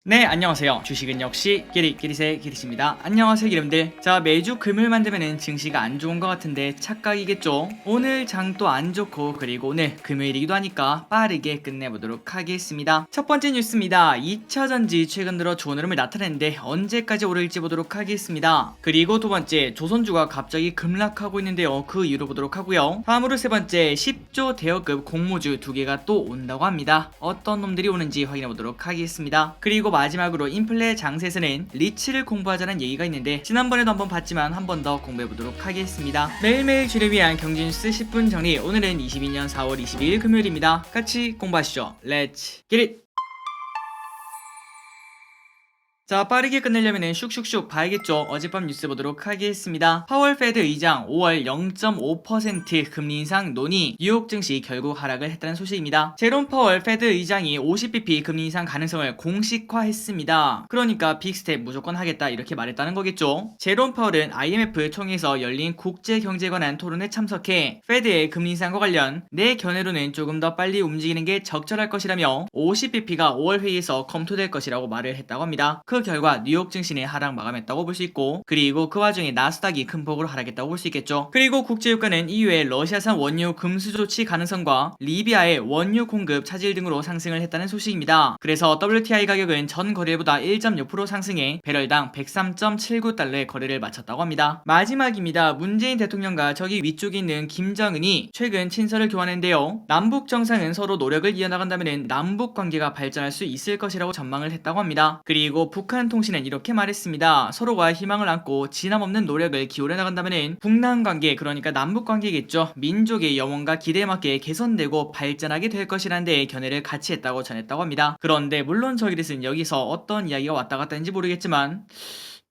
네, 안녕하세요. 주식은 역시 기릿기릿의 기릿입니다. 안녕하세요, 기름들. 자, 매주 금요일만 되면은 증시가 안 좋은 것 같은데 착각이겠죠? 오늘 장 또 안 좋고, 그리고 오늘 금요일이기도 하니까 빠르게 끝내보도록 하겠습니다. 첫 번째 뉴스입니다. 2차전지 최근 들어 좋은 흐름을 나타내는데 언제까지 오를지 보도록 하겠습니다. 그리고 두 번째, 조선주가 갑자기 급락하고 있는데요. 그 이유로 보도록 하고요. 다음으로 세 번째, 10조 대여급 공모주 두 개가 또 온다고 합니다. 어떤 놈들이 오는지 확인해 보도록 하겠습니다. 그리고 마지막으로 인플레 장세에서는 리츠를 공부하자는 얘기가 있는데 지난번에도 한번 봤지만 한 번 더 공부해보도록 하겠습니다. 매일매일 주를 위한 경제뉴스 10분 정리, 오늘은 22년 4월 22일 금요일입니다. 같이 공부하시죠. Let's get it! 자, 빠르게 끝내려면 슉슉슉 봐야겠죠. 어젯밤 뉴스 보도록 하겠습니다. 파월 페드 의장 5월 0.5% 금리 인상 논의, 뉴욕 증시 결국 하락을 했다는 소식입니다. 제롬 파월 페드 의장이 50bp 금리 인상 가능성을 공식화했습니다. 그러니까 빅스텝 무조건 하겠다 이렇게 말했다는 거겠죠. 제롬 파월은 IMF 총회에서 열린 국제경제에 관한 토론에 참석해 페드의 금리 인상과 관련 내 견해로는 조금 더 빨리 움직이는 게 적절할 것이라며 50bp가 5월 회의에서 검토될 것이라고 말을 했다고 합니다. 그 결과 뉴욕 증시는 하락 마감했다고 볼 수 있고, 그리고 그 와중에 나스닥이 큰 폭으로 하락했다고 볼 수 있겠죠. 그리고 국제유가는 이후에 러시아산 원유 금수 조치 가능성과 리비아의 원유 공급 차질 등으로 상승을 했다는 소식입니다. 그래서 WTI 가격은 전 거래일보다 1.6% 상승해 배럴당 103.79달러의 거래를 마쳤다고 합니다. 마지막입니다. 문재인 대통령과 저기 위쪽에 있는 김정은이 최근 친서를 교환했는데요. 남북 정상은 서로 노력을 이어나간다면 남북 관계가 발전할 수 있을 것이라고 전망을 했다고 합니다. 그리고 북한 통신은 이렇게 말했습니다. 서로가 희망을 안고 진함없는 노력을 기울여 나간다면 북남 관계, 그러니까 남북 관계겠죠. 민족의 영원과 기대에 맞게 개선되고 발전하게 될 것이라는 데에 견해를 같이 했다고 전했다고 합니다. 그런데 물론 저기릿은 여기서 어떤 이야기가 왔다 갔다 했는지 모르겠지만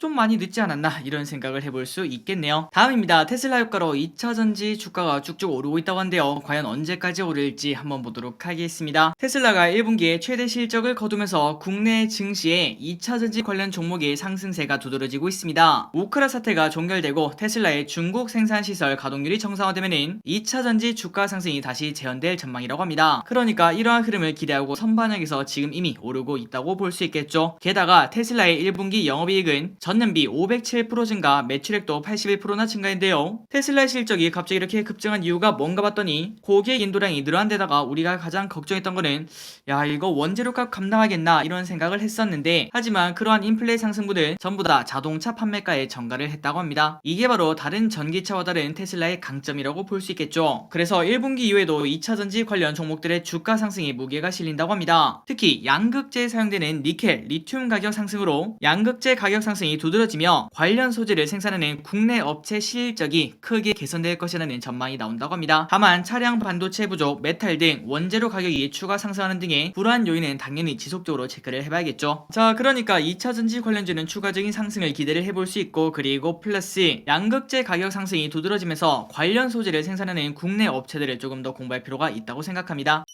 좀 많이 늦지 않았나 이런 생각을 해볼 수 있겠네요. 다음입니다. 테슬라 효과로 2차전지 주가가 쭉쭉 오르고 있다고 한데요. 과연 언제까지 오를지 한번 보도록 하겠습니다. 테슬라가 1분기에 최대 실적을 거두면서 국내 증시에 2차전지 관련 종목의 상승세가 두드러지고 있습니다. 우크라 사태가 종결되고 테슬라의 중국 생산시설 가동률이 정상화되면 2차전지 주가 상승이 다시 재현될 전망이라고 합니다. 그러니까 이러한 흐름을 기대하고 선반영에서 지금 이미 오르고 있다고 볼 수 있겠죠. 게다가 테슬라의 1분기 영업이익은 전년비 507% 증가, 매출액도 81%나 증가인데요. 테슬라의 실적이 갑자기 이렇게 급증한 이유가 뭔가 봤더니 고객 인도량이 늘어난 데다가 우리가 가장 걱정했던 거는 야, 이거 원재료값 감당하겠나 이런 생각을 했었는데, 하지만 그러한 인플레 상승분을 전부 다 자동차 판매가에 전가를 했다고 합니다. 이게 바로 다른 전기차와 다른 테슬라의 강점이라고 볼 수 있겠죠. 그래서 1분기 이후에도 2차전지 관련 종목들의 주가 상승에 무게가 실린다고 합니다. 특히 양극재에 사용되는 니켈, 리튬 가격 상승으로 양극재 가격 상승이 두드러지며 관련 소재를 생산하는 국내 업체 실적이 크게 개선될 것이라는 전망이 나온다고 합니다. 다만 차량 반도체 부족, 메탈 등 원재료 가격이 추가 상승하는 등의 불안 요인은 당연히 지속적으로 체크를 해봐야겠죠. 자, 그러니까 2차전지 관련주는 추가적인 상승을 기대를 해볼 수 있고, 그리고 플러스 양극재 가격 상승이 두드러지면서 관련 소재를 생산하는 국내 업체들을 조금 더 공부할 필요가 있다고 생각합니다.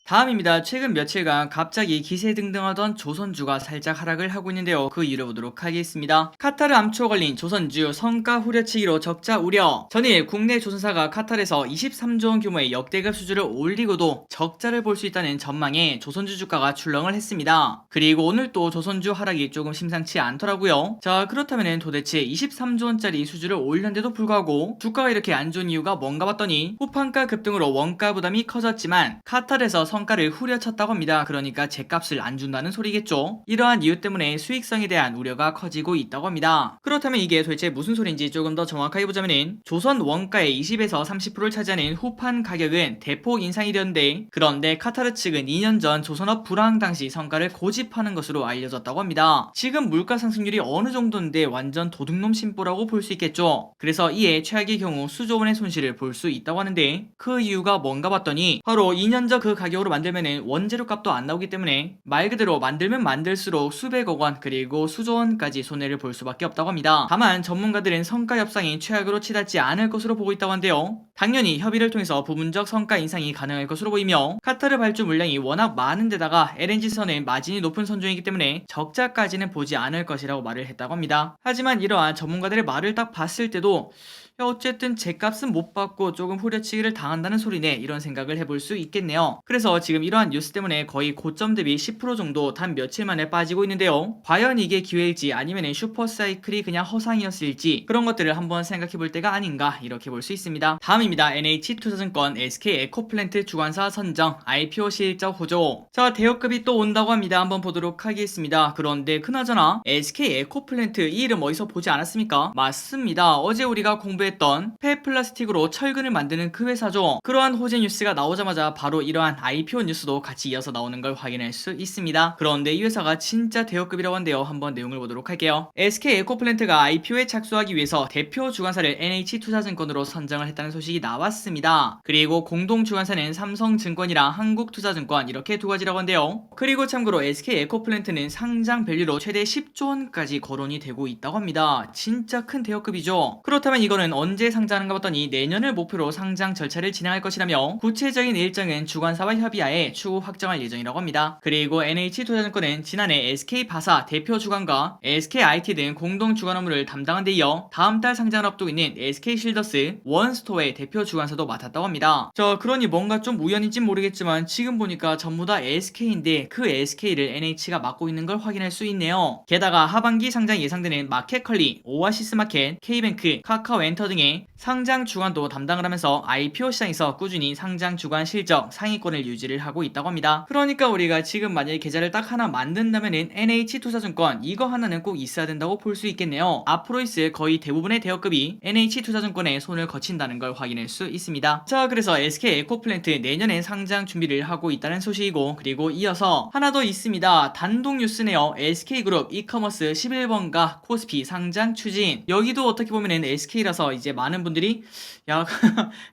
다음입니다. 최근 며칠간 갑자기 기세등등하던 조선주가 살짝 하락을 하고 있는데요. 그 이유를 보도록 하겠습니다. 카타르 암초 걸린 조선주 성과 후려치기로 적자 우려. 전일 국내 조선사가 카타르에서 23조 원 규모의 역대급 수주를 올리고도 적자를 볼 수 있다는 전망에 조선주 주가가 출렁을 했습니다. 그리고 오늘 또 조선주 하락이 조금 심상치 않더라고요. 자, 그렇다면 도대체 23조 원짜리 수주를 올렸는데도 불구하고 주가가 이렇게 안 좋은 이유가 뭔가 봤더니 후판가 급등으로 원가 부담이 커졌지만 카타르에서 성과를 후려쳤다고 합니다. 그러니까 제값을 안 준다는 소리겠죠. 이러한 이유 때문에 수익성에 대한 우려가 커지고 있다고 합니다. 그렇다면 이게 도대체 무슨 소린지 조금 더 정확하게 보자면 조선 원가의 20에서 30%를 차지하는 후판 가격은 대폭 인상이 되었는데, 그런데 카타르 측은 2년 전 조선업 불황 당시 성과를 고집하는 것으로 알려졌다고 합니다. 지금 물가 상승률이 어느 정도인데 완전 도둑놈 심보라고 볼 수 있겠죠. 그래서 이에 최악의 경우 수조 원의 손실을 볼 수 있다고 하는데, 그 이유가 뭔가 봤더니 바로 2년 전 그 가격으로 만들면 원재료 값도 안 나오기 때문에 말 그대로 만들면 만들수록 수백억 원 그리고 수조 원까지 손해를 볼 수밖에 없다고 합니다. 다만 전문가들은 성과 협상이 최악으로 치닫지 않을 것으로 보고 있다고 한데요. 당연히 협의를 통해서 부분적 성과 인상이 가능할 것으로 보이며, 카타르 발주 물량이 워낙 많은 데다가 LNG선은 마진이 높은 선종이기 때문에 적자까지는 보지 않을 것이라고 말을 했다고 합니다. 하지만 이러한 전문가들의 말을 딱 봤을 때도 야, 어쨌든 죗값은 못 받고 조금 후려치기를 당한다는 소리네, 이런 생각을 해볼 수 있겠네요. 그래서 지금 이러한 뉴스 때문에 거의 고점 대비 10% 정도 단 며칠 만에 빠지고 있는데요. 과연 이게 기회일지 아니면 슈퍼사이클이 그냥 허상이었을지 그런 것들을 한번 생각해 볼 때가 아닌가, 이렇게 볼 수 있습니다. 다음입니다. NH투자증권 SK에코플랜트 주관사 선정 IPO 실적 호조. 자, 대여급이 또 온다고 합니다. 한번 보도록 하겠습니다. 그런데 그나저나 SK에코플랜트 이 이름 어디서 보지 않았습니까? 맞습니다. 어제 우리가 공부했던 폐플라스틱으로 철근을 만드는 그 회사죠. 그러한 호재 뉴스가 나오자마자 바로 이러한 IPO 뉴스도 같이 이어서 나오는 걸 확인할 수 있습니다. 그런데 이 회사가 진짜 대여급이라고 한데요. 한번 내용을 보도록 할게요. SK에코플랜트가 IPO에 착수하기 위해서 대표 주관사를 NH투자증권으로 선정을 했다는 소식이 나왔습니다. 그리고 공동 주관사는 삼성증권이랑 한국투자증권 이렇게 두 가지라고 한데요. 그리고 참고로 SK에코플랜트는 상장 밸류로 최대 10조 원까지 거론이 되고 있다고 합니다. 진짜 큰 대여급이죠. 그렇다면 이거는 언제 상장하는가 봤더니 내년을 목표로 상장 절차를 진행할 것이라며 구체적인 일정은 주관사와 협의하에 추후 확정할 예정이라고 합니다. 그리고 NH투자증권은 지난해 SK바사 대표 주관과 SKIT 등 공동 주관 업무를 담당한 데 이어 다음 달 상장을 앞두고 있는 SK실더스 원스토어의 대표 주관사도 맡았다고 합니다. 그러니 뭔가 좀 우연인진 모르겠지만 지금 보니까 전부 다 SK인데 그 SK를 NH가 맡고 있는 걸 확인할 수 있네요. 게다가 하반기 상장 예상되는 마켓컬리, 오아시스마켓, K뱅크, 카카오엔터 등의 상장 주관도 담당을 하면서 IPO 시장에서 꾸준히 상장 주관 실적 상위권을 유지를 하고 있다고 합니다. 그러니까 우리가 지금 만약에 계좌를 딱 하나 만든다면은 NH투자증권 이거 하나는 꼭 있어야 된다고 볼 수 있겠네요. 앞으로 있을 거의 대부분의 대여급이 NH투자증권에 손을 거친다는 걸 확인할 수 있습니다. 자, 그래서 SK에코플랜트 내년에 상장 준비를 하고 있다는 소식이고, 그리고 이어서 하나 더 있습니다. 단독 뉴스네요. SK그룹 이커머스 11번가 코스피 상장 추진. 여기도 어떻게 보면은 SK라서 이제 많은 분들이 야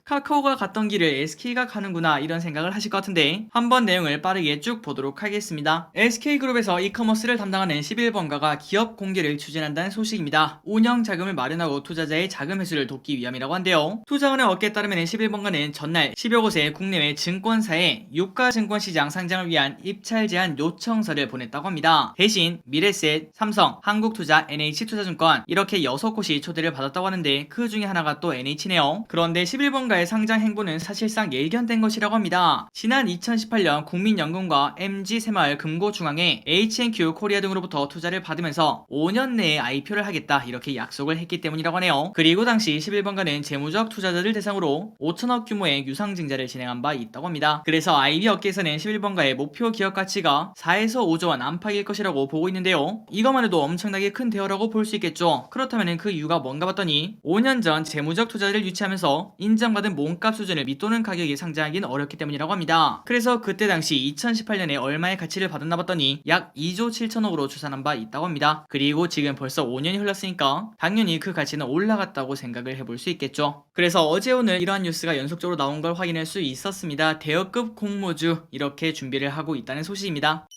카카오가 갔던 길을 SK가 가는구나, 이런 생각을 하실 것 같은데 한번 내용을 빠르게 쭉 보도록 하겠습니다. SK그룹에서 이커머스를 담당하는 11번가가 기업 공개를 추진한다는 소식입니다. 운영 자금을 마련하고 투자자의 자금 회수를 돕기 위함이라고 한데요. 투자원의 업계에 따르면 11번가는 전날 10여 곳의 국내외 증권사에 유가증권시장 상장을 위한 입찰 제안 요청서를 보냈다고 합니다. 대신 미래셋, 삼성, 한국투자, NH투자증권 이렇게 6곳이 초대를 받았다고 하는데 그 중에 하나가 또 NH네요. 그런데 11번가의 상장 행보는 사실상 예견된 것이라고 합니다. 지난 2018년 국민연금과 MG새마을 금고중앙회, H&Q 코리아 등으로부터 투자를 받으면서 5년 내에 IPO를 하겠다, 이렇게 약속을 했기 때문이라고 하네요. 그리고 당시 11번가는 재무적 투자자들 대상으로 5천억 규모의 유상증자를 진행한 바 있다고 합니다. 그래서 IB 업계에서는 11번가의 목표 기업 가치가 4에서 5조 원 안팎일 것이라고 보고 있는데요. 이것만 해도 엄청나게 큰 대여라고 볼 수 있겠죠. 그렇다면 그 이유가 뭔가 봤더니 5년 전 재무적 투자를 유치하면서 인정받은 몸값 수준을 밑도는 가격에 상장하기는 어렵기 때문이라고 합니다. 그래서 그때 당시 2018년에 얼마의 가치를 받았나 봤더니 약 2조 7천억으로 추산한 바 있다고 합니다. 그리고 지금 벌써 5년이 흘렀으니까 당연히 그 가치는 올라갔다고 생각을 해볼 수 있겠죠. 그래서 어제 오늘 이러한 뉴스가 연속적으로 나온 걸 확인할 수 있었습니다. 대여급 공모주 이렇게 준비를 하고 있다는 소식입니다.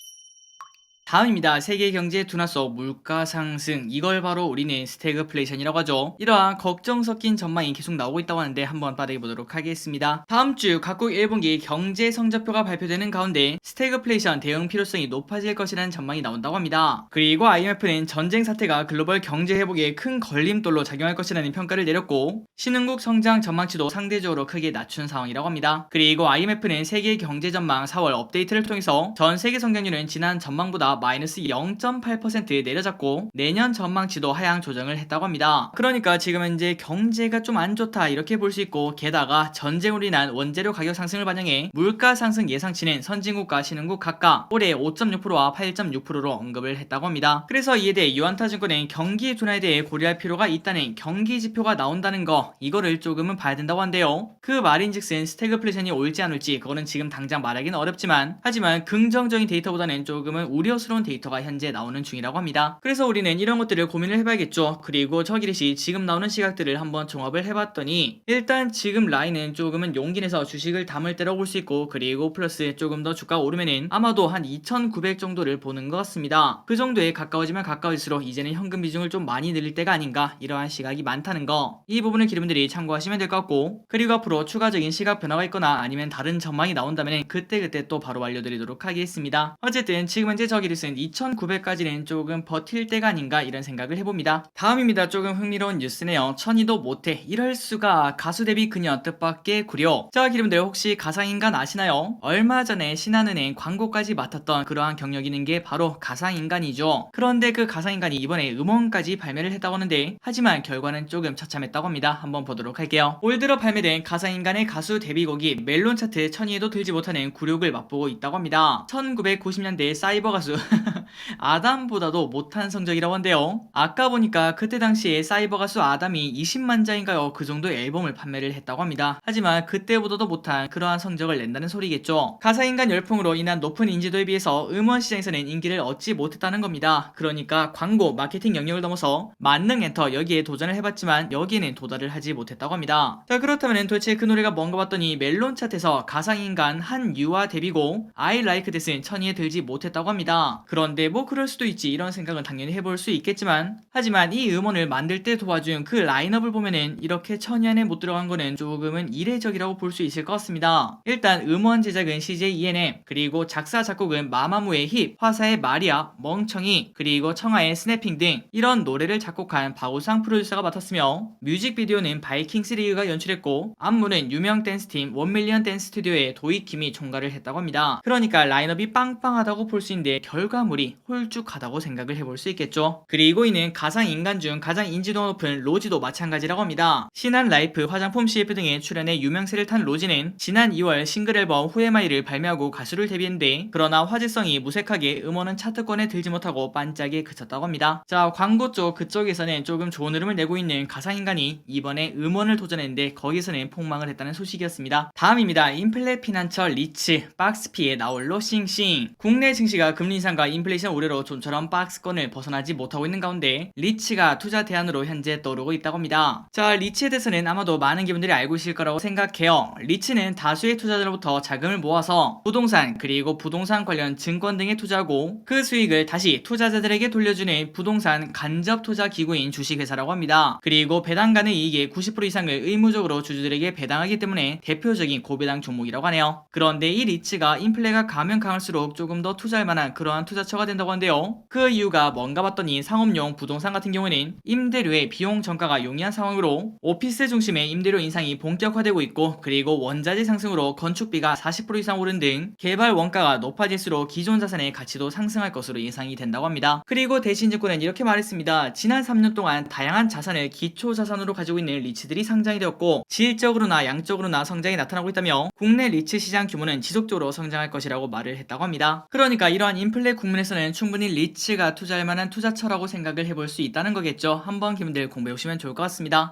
다음입니다. 세계 경제 둔화 속 물가 상승, 이걸 바로 우리는 스태그플레이션이라고 하죠. 이러한 걱정 섞인 전망이 계속 나오고 있다고 하는데 한번 빠르게 보도록 하겠습니다. 다음 주 각국 1분기 경제 성적표가 발표되는 가운데 스태그플레이션 대응 필요성이 높아질 것이라는 전망이 나온다고 합니다. 그리고 IMF는 전쟁 사태가 글로벌 경제 회복에 큰 걸림돌로 작용할 것이라는 평가를 내렸고, 신흥국 성장 전망치도 상대적으로 크게 낮춘 상황이라고 합니다. 그리고 IMF는 세계 경제 전망 4월 업데이트를 통해서 전 세계 성장률은 지난 전망보다 마이너스 0.8% 내려졌고 내년 전망치도 하향 조정을 했다고 합니다. 그러니까 지금 현재 경제가 좀 안 좋다, 이렇게 볼 수 있고, 게다가 전쟁으로 인한 원재료 가격 상승을 반영해 물가 상승 예상치는 선진국과 신흥국 각각 올해 5.6%와 8.6%로 언급을 했다고 합니다. 그래서 이에 대해 유한타증권은 경기 둔화에 대해 고려할 필요가 있다는 경기 지표가 나온다는 거, 이거를 조금은 봐야 된다고 한대요. 그 말인즉슨 스태그플레이션이 올지 안 올지 그거는 지금 당장 말하기는 어렵지만, 하지만 긍정적인 데이터보다는 조금은 우려스러운 데이터가 현재 나오는 중이라고 합니다. 그래서 우리는 이런 것들을 고민을 해봐야겠죠. 그리고 저기릿이 지금 나오는 시각들을 한번 종합을 해봤더니 일단 지금 라인은 조금은 용기 내서 주식을 담을 때라고 볼 수 있고, 그리고 플러스 조금 더 주가가 오르면은 아마도 한 2,900 정도를 보는 것 같습니다. 그 정도에 가까워지면 가까울수록 이제는 현금 비중을 좀 많이 늘릴 때가 아닌가, 이러한 시각이 많다는 거, 이 부분을 기름들이 참고하시면 될 것 같고, 그리고 앞으로 추가적인 시각 변화가 있거나 아니면 다른 전망이 나온다면 그때그때 또 바로 알려드리도록 하겠습니다. 어쨌든 지금 현재 저기 내일은 2,900까지는 조금 버틸 때가 아닌가 이런 생각을 해봅니다. 다음입니다. 조금 흥미로운 뉴스네요. 천이도 못해. 이럴 수가. 가수 데뷔 그녀 뜻밖의 구려. 자, 여러분들 혹시 가상인간 아시나요? 얼마 전에 신한은행 광고까지 맡았던 그러한 경력이 있는 게 바로 가상인간이죠. 그런데 그 가상인간이 이번에 음원까지 발매를 했다고 하는데, 하지만 결과는 조금 처참했다고 합니다. 한번 보도록 할게요. 올 들어 발매된 가상인간의 가수 데뷔곡이 멜론 차트 천위에도 들지 못하는 굴욕을 맛보고 있다고 합니다. 1990년대 사이버 가수 아담보다도 못한 성적이라고 한데요. 아까 보니까 그때 당시에 사이버 가수 아담이 20만 장인가요? 그 정도의 앨범을 판매를 했다고 합니다. 하지만 그때보다도 못한 그러한 성적을 낸다는 소리겠죠. 가상인간 열풍으로 인한 높은 인지도에 비해서 음원 시장에서는 인기를 얻지 못했다는 겁니다. 그러니까 광고, 마케팅 영역을 넘어서 만능 엔터 여기에 도전을 해봤지만 여기에는 도달을 하지 못했다고 합니다. 자, 그렇다면 도대체 그 노래가 뭔가 봤더니 멜론 차트에서 가상인간 한 유아 데뷔곡 I Like This는 천위에 들지 못했다고 합니다. 그런데 뭐 그럴 수도 있지 이런 생각은 당연히 해볼 수 있겠지만, 하지만 이 음원을 만들 때 도와준 그 라인업을 보면은 이렇게 천위 안에 못 들어간 거는 조금은 이례적이라고 볼 수 있을 것 같습니다. 일단 음원 제작은 CJ ENM, 그리고 작사 작곡은 마마무의 힙, 화사의 마리아, 멍청이, 그리고 청하의 스냅핑 등 이런 노래를 작곡한 박우상 프로듀서가 맡았으며, 뮤직비디오는 바이킹스 리그가 연출했고 안무는 유명 댄스팀 원밀리언 댄스 스튜디오의 도이킴이 총괄을 했다고 합니다. 그러니까 라인업이 빵빵하다고 볼 수 있는데 결과물이 홀쭉하다고 생각을 해볼 수 있겠죠. 그리고 이는 가상인간 중 가장 인지도가 높은 로지도 마찬가지라고 합니다. 신한 라이프, 화장품 CF 등의 출연에 유명세를 탄 로지는 지난 2월 싱글 앨범 후에마이를 발매하고 가수를 데뷔했는데, 그러나 화제성이 무색하게 음원은 차트권에 들지 못하고 반짝이에 그쳤다고 합니다. 자, 광고 쪽 그쪽에서는 조금 좋은 흐름을 내고 있는 가상인간이 이번에 음원을 도전했는데 거기서는 폭망을 했다는 소식이었습니다. 다음입니다. 인플레 피난처 리츠, 박스피에 나홀로 싱싱. 국내 증시가 금리 인상과 인플레이션 우려로 좀처럼 박스권을 벗어나지 못하고 있는 가운데 리츠가 투자 대안으로 현재 떠오르고 있다고 합니다. 자, 리츠에 대해서는 아마도 많은 분들이 알고 있을 거라고 생각해요. 리츠는 다수의 투자자로부터 자금을 모아서 부동산, 그리고 부동산 관련 증권 등에 투자하고 그 수익을 다시 투자자들에게 돌려주는 부동산 간접 투자 기구인 주식회사라고 합니다. 그리고 배당가는 이익의 90% 이상을 의무적으로 주주들에게 배당하기 때문에 대표적인 고배당 종목이라고 하네요. 그런데 이 리츠가 인플레가 가면 강할수록 조금 더 투자할 만한 그러한 투자처가 된다고 하는데요. 그 이유가 뭔가 봤더니 상업용 부동산 같은 경우에는 임대료의 비용 전가가 용이한 상황으로 오피스 중심의 임대료 인상이 본격화되고 있고, 그리고 원자재 상승으로 건축비가 40% 이상 오른 등 개발 원가가 높아질수록 기존 자산의 가치도 상승할 것으로 예상이 된다고 합니다. 그리고 대신증권은 이렇게 말했습니다. 지난 3년 동안 다양한 자산을 기초 자산으로 가지고 있는 리츠들이 상장이 되었고 질적으로나 양적으로나 성장이 나타나고 있다며 국내 리츠 시장 규모는 지속적으로 성장할 것이라고 말을 했다고 합니다. 그러니까 이러한 인플레 국면에서는 충분히 리츠가 투자할 만한 투자처라고 생각을 해볼 수 있다는 거겠죠. 한번 기분들 공부해보시면 좋을 것 같습니다.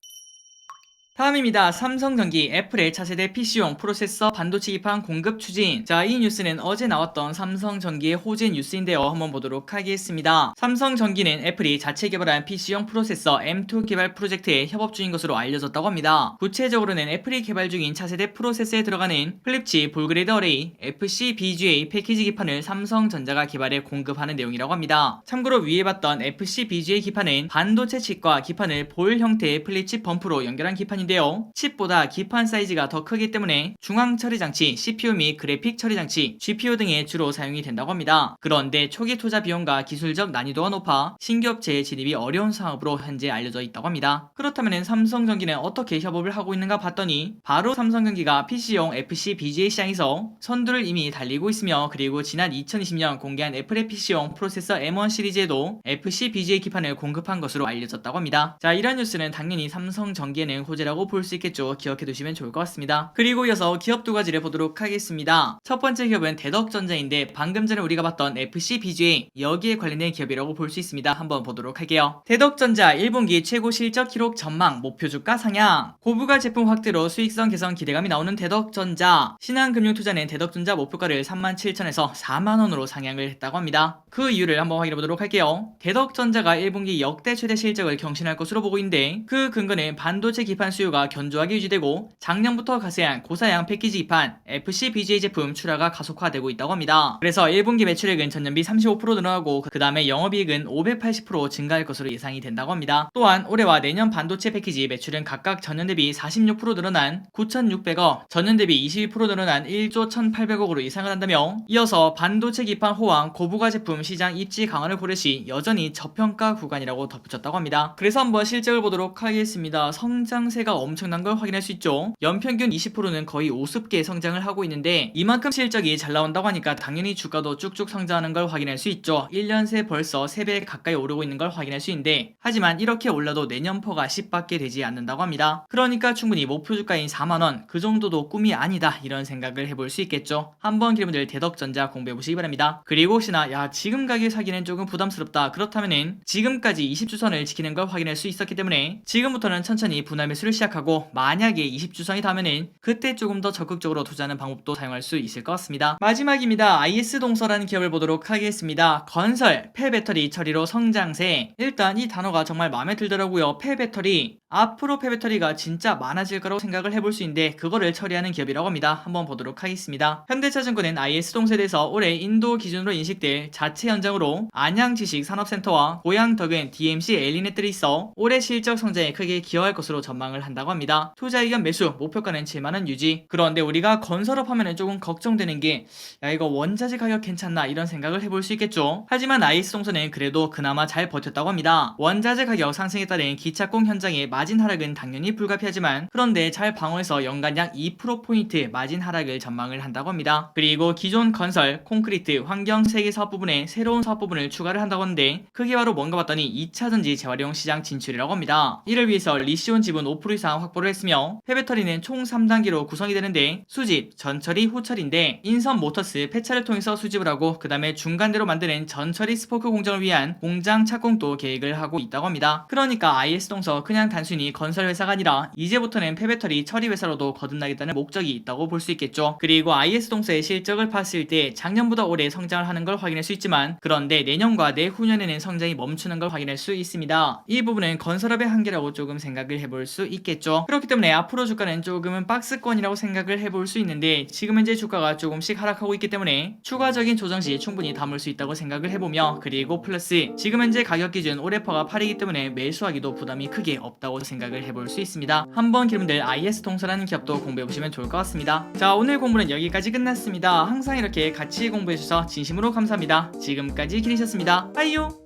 다음입니다. 삼성전기, 애플의 차세대 PC용 프로세서 반도체 기판 공급 추진. 자, 이 뉴스는 어제 나왔던 삼성전기의 호재 뉴스인데요. 한번 보도록 하겠습니다. 삼성전기는 애플이 자체 개발한 PC용 프로세서 M2 개발 프로젝트에 협업 중인 것으로 알려졌다고 합니다. 구체적으로는 애플이 개발 중인 차세대 프로세서에 들어가는 플립치 볼그레이드 어레이 FCBGA 패키지 기판을 삼성전자가 개발해 공급하는 내용이라고 합니다. 참고로 위에 봤던 FCBGA 기판은 반도체 칩과 기판을 볼 형태의 플립칩 범프로 연결한 기판인데, 칩보다 기판 사이즈가 더 크기 때문에 중앙 처리 장치, CPU 및 그래픽 처리 장치, GPU 등에 주로 사용이 된다고 합니다. 그런데 초기 투자 비용과 기술적 난이도가 높아 신규 업체의 진입이 어려운 사업으로 현재 알려져 있다고 합니다. 그렇다면 삼성전기는 어떻게 협업을 하고 있는가 봤더니 바로 삼성전기가 PC용 FC BGA 시장에서 선두를 이미 달리고 있으며, 그리고 지난 2020년 공개한 애플의 PC용 프로세서 M1 시리즈에도 FC BGA 기판을 공급한 것으로 알려졌다고 합니다. 자, 이런 뉴스는 당연히 삼성전기에는 호재라고 볼 수 있겠죠. 기억해 두시면 좋을 것 같습니다. 그리고 이어서 기업 두 가지를 보도록 하겠습니다. 첫 번째 기업은 대덕전자인데 방금 전에 우리가 봤던 FCBGA 여기에 관련된 기업이라고 볼 수 있습니다. 한번 보도록 할게요. 대덕전자 1분기 최고 실적 기록 전망, 목표 주가 상향. 고부가 제품 확대로 수익성 개선 기대감이 나오는 대덕전자. 신한금융투자는 대덕전자 목표가를 37,000에서 4만원으로 상향을 했다고 합니다. 그 이유를 한번 확인해 보도록 할게요. 대덕전자가 1분기 역대 최대 실적을 경신할 것으로 보고 있는데 그 근거는 반도체 기판 수요 수요가 견조하게 유지되고 작년부터 가세한 고사양 패키지 기판 FC BGA 제품 출하가 가속화되고 있다고 합니다. 그래서 1분기 매출액은 전년비 35% 늘어나고 그 다음에 영업이익은 580% 증가할 것으로 예상이 된다고 합니다. 또한 올해와 내년 반도체 패키지 매출은 각각 전년 대비 46% 늘어난 9,600억, 전년 대비 22% 늘어난 1조 1,800억으로 예상을 한다며 이어서 반도체 기판 호황 고부가 제품 시장 입지 강화를 고려시 여전히 저평가 구간이라고 덧붙였다고 합니다. 그래서 한번 실적을 보도록 하겠습니다. 성장세가 엄청난 걸 확인할 수 있죠. 연평균 20%는 거의 우습게 성장을 하고 있는데 이만큼 실적이 잘 나온다고 하니까 당연히 주가도 쭉쭉 성장하는 걸 확인할 수 있죠. 1년 새 벌써 3배 가까이 오르고 있는 걸 확인할 수 있는데 하지만 이렇게 올라도 내년 퍼가 10밖에 되지 않는다고 합니다. 그러니까 충분히 목표 주가인 4만원 그 정도도 꿈이 아니다 이런 생각을 해볼 수 있겠죠. 한번 여러분들 대덕전자 공부해보시기 바랍니다. 그리고 혹시나 야 지금 가게 사기는 조금 부담스럽다 그렇다면은 지금까지 20주선을 지키는 걸 확인할 수 있었기 때문에 지금부터는 천천히 분할 매수를 시작하고 만약에 20주선이 닿으면은 그때 조금 더 적극적으로 투자하는 방법도 사용할 수 있을 것 같습니다. 마지막입니다. IS동서라는 기업을 보도록 하겠습니다. 건설, 폐배터리 처리로 성장세. 일단 이 단어가 정말 마음에 들더라고요. 폐배터리. 앞으로 폐배터리가 진짜 많아질 거라고 생각을 해볼 수 있는데 그거를 처리하는 기업이라고 합니다. 한번 보도록 하겠습니다. 현대차증권은 IS동서에 대해서 올해 인도 기준으로 인식될 자체 현장으로 안양지식산업센터와 고양덕은 DMC 엘리넷들이 있어 올해 실적 성장에 크게 기여할 것으로 전망을 한다고 합니다. 투자 의견 매수, 목표가는 7만원 유지. 그런데 우리가 건설업 하면은 조금 걱정되는 게 야 이거 원자재 가격 괜찮나 이런 생각을 해볼 수 있겠죠. 하지만 IS동서는 그래도 그나마 잘 버텼다고 합니다. 원자재 가격 상승에 따른 기착공 현장의 마진 하락은 당연히 불가피하지만 그런데 잘 방어해서 연간 약 2%포인트 마진 하락을 전망을 한다고 합니다. 그리고 기존 건설, 콘크리트, 환경 3개 사업 부분에 새로운 사업 부분을 추가를 한다고 하는데 그게 바로 뭔가 봤더니 2차전지 재활용 시장 진출이라고 합니다. 이를 위해서 리시온 지분 5% 이상 확보를 했으며 폐배터리는 총 3단계로 구성이 되는데 수집, 전처리, 후처리인데 인선 모터스 폐차를 통해서 수집을 하고 그 다음에 중간대로 만드는 전처리 스포크 공정을 위한 공장 착공도 계획을 하고 있다고 합니다. 그러니까 IS동서 그냥 단순히 건설 회사가 아니라 이제부터는 폐배터리 처리 회사로도 거듭나겠다는 목적이 있다고 볼 수 있겠죠. 그리고 IS동서의 실적을 봤을 때 작년보다 올해 성장을 하는 걸 확인할 수 있지만 그런데 내년과 내후년에는 성장이 멈추는 걸 확인할 수 있습니다. 이 부분은 건설업의 한계라고 조금 생각을 해볼 수 있겠죠. 그렇기 때문에 앞으로 주가는 조금은 박스권이라고 생각을 해볼 수 있는데 지금 현재 주가가 조금씩 하락하고 있기 때문에 추가적인 조정 시 충분히 담을 수 있다고 생각을 해보며 그리고 플러스 지금 현재 가격 기준 올해 퍼가 8이기 때문에 매수하기도 부담이 크게 없다고 생각을 해볼 수 있습니다. 한번 여러분들 IS동서라는 기업도 공부해보시면 좋을 것 같습니다. 자 오늘 공부는 여기까지 끝났습니다. 항상 이렇게 같이 공부해주셔서 진심으로 감사합니다. 지금까지 기리셨습니다. 빠이요.